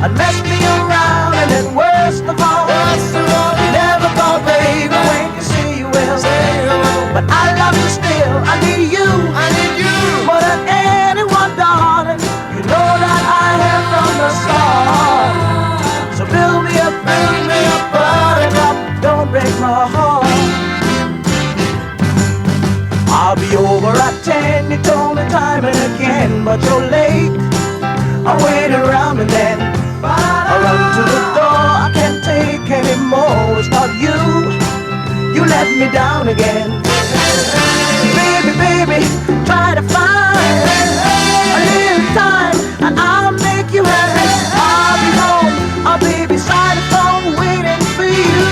And mess me around, and then worst of all, you never call baby when you say you will. But I love you still, I need you more than anyone, darling. You know that I have from the start. So build me up, buttercup, don't break my heart. I'll be over at 10, you told me time and again, but you're late. I wait around and then I run to the door. I can't take anymore. It's not you. You let me down again. Baby, baby, try to find a little time and I'll make you happy. I'll be home. I'll be beside the phone waiting for you.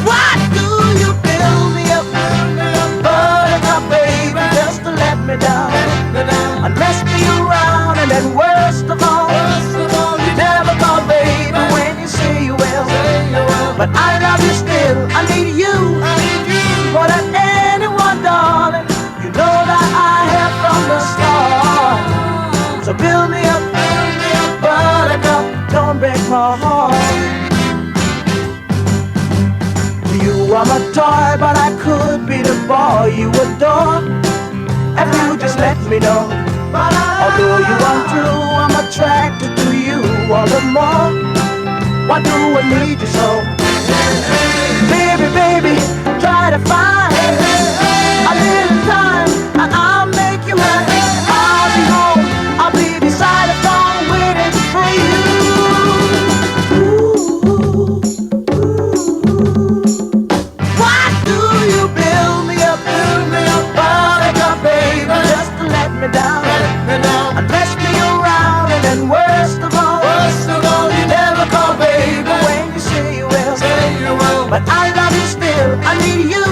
What do you build me up? Buttercup, baby, just to let me down and mess me around, and then worst of all, you never call baby when you say you will. But I love you still, I need you more than anyone, darling. You know that I have from the start. So build me up, buttercup, don't break my heart. You are my toy, but I could be the boy you adore if you just let me know. Although you are true, I'm attracted to you all the more. Why do I need you so? Baby, baby, try to find a little time and I'll make you happy. I'll be home, I'll be beside the phone waiting for you. Why do you build me up, buttercup, baby, just to let me down and mess me around, and then worst of all, you never call baby when you say you will. But I love you still, I need you